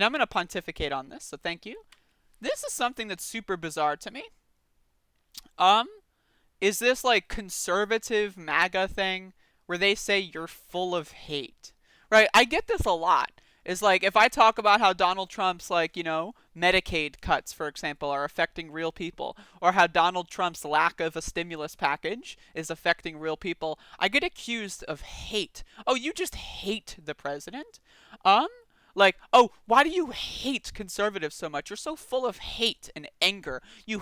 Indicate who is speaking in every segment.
Speaker 1: and I'm going to pontificate on this, so thank you. This is something that's super bizarre to me. Um, is this like conservative MAGA thing where they say you're full of hate? Right? I get this a lot. Is like if I talk about how Donald Trump's like, Medicaid cuts, for example, are affecting real people, or how Donald Trump's lack of a stimulus package is affecting real people, I get accused of hate. Oh, you just hate the president? Um, like, oh, why do you hate conservatives so much? You're so full of hate and anger. You're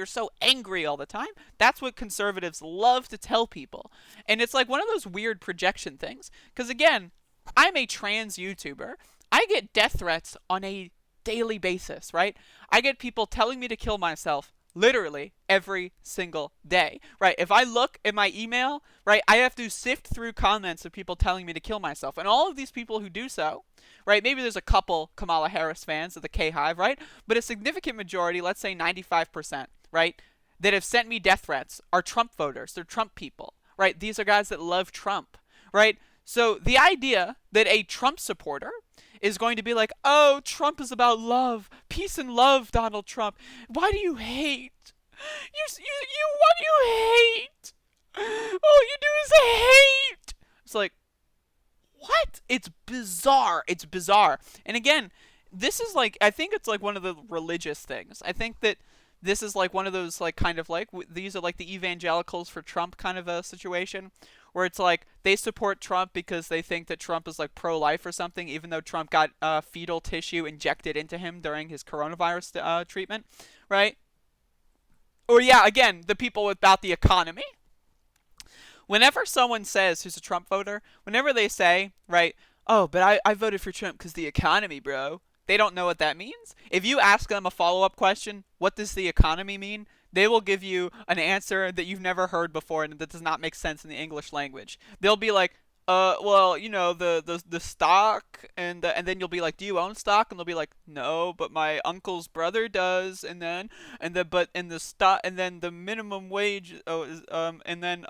Speaker 1: so angry all the time. That's what conservatives love to tell people. And it's like one of those weird projection things. Because again, I'm a trans YouTuber. I get death threats on a daily basis, right? I get people telling me to kill myself literally every single day, right? If I look at my email, right, I have to sift through comments of people telling me to kill myself. And all of these people who do so, right, maybe there's a couple Kamala Harris fans of the K-Hive, right? But a significant majority, let's say 95%, right, that have sent me death threats are Trump voters. They're Trump people, right? These are guys that love Trump, right? So the idea that a Trump supporter is going to be like, oh, Trump is about love, peace and love, Donald Trump. Why do you hate? What do you hate? All you do is hate. It's like, what? It's bizarre. It's bizarre. And again, this is like, I think it's like one of the religious things. I think that this is like one of those like kind of like these are like the evangelicals for Trump kind of a situation where it's like they support Trump because they think that Trump is like pro-life or something, even though Trump got fetal tissue injected into him during his coronavirus treatment, right? Or yeah, again, the people about the economy. Whenever someone says who's a Trump voter, whenever they say, right, oh, but I voted for Trump because the economy, bro. They don't know what that means. If you ask them a follow-up question, what does the economy mean? They will give you an answer that you've never heard before and that does not make sense in the English language. They'll be like, well, the stock, and then you'll be like, do you own stock? And they'll be like, no, but my uncle's brother does, but in the stock, and then the minimum wage, and then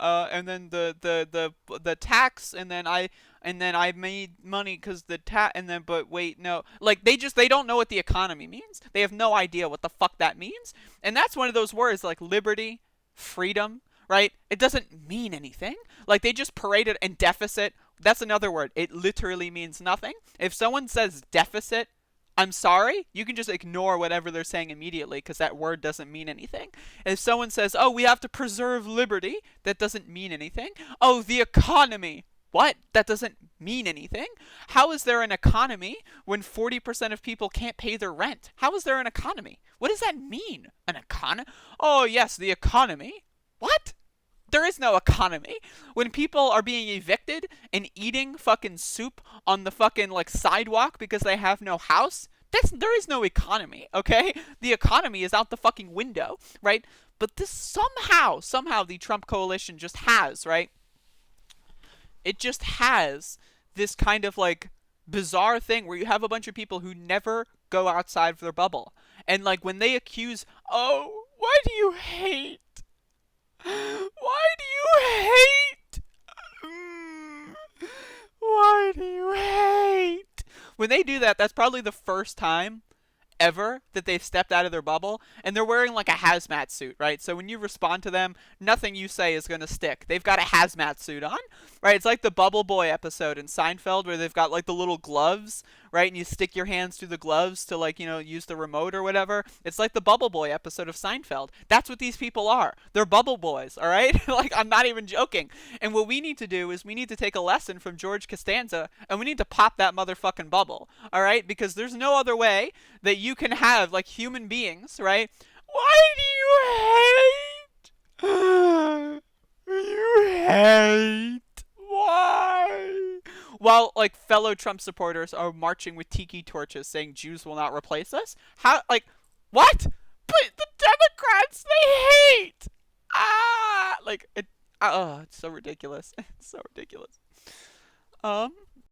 Speaker 1: the tax, and then I made money because the tax, and then but wait, no, like they don't know what the economy means. They have no idea what the fuck that means, and that's one of those words like liberty, freedom, right? It doesn't mean anything. Like they just paraded and deficit. That's another word. It literally means nothing. If someone says deficit, I'm sorry, you can just ignore whatever they're saying immediately because that word doesn't mean anything. If someone says, oh, we have to preserve liberty, that doesn't mean anything. Oh, the economy. What? That doesn't mean anything. How is there an economy when 40% of people can't pay their rent? How is there an economy? What does that mean? An economy? Oh, yes, the economy. What? There is no economy. When people are being evicted and eating fucking soup on the fucking like sidewalk because they have no house, there is no economy, okay? The economy is out the fucking window, right? But this somehow the Trump coalition just has, right? It just has this kind of like bizarre thing where you have a bunch of people who never go outside of their bubble. And like when they accuse, oh, why do you hate? Why do you hate? Why do you hate? When they do that, that's probably the first time ever that they've stepped out of their bubble, and they're wearing like a hazmat suit, right? So when you respond to them, nothing you say is going to stick. They've got a hazmat suit on, right? It's like the Bubble Boy episode in Seinfeld where they've got like the little gloves, right? And you stick your hands through the gloves to like, use the remote or whatever. It's like the Bubble Boy episode of Seinfeld. That's what these people are. They're bubble boys, all right? Like, I'm not even joking. And what we need to do is we need to take a lesson from George Costanza and we need to pop that motherfucking bubble, all right? Because there's no other way that you can have like human beings, right? Why do you hate? You hate. Why? While like fellow Trump supporters are marching with tiki torches saying Jews will not replace us. How, like, what? But the Democrats, they hate. Like it. It's so ridiculous. It's so ridiculous.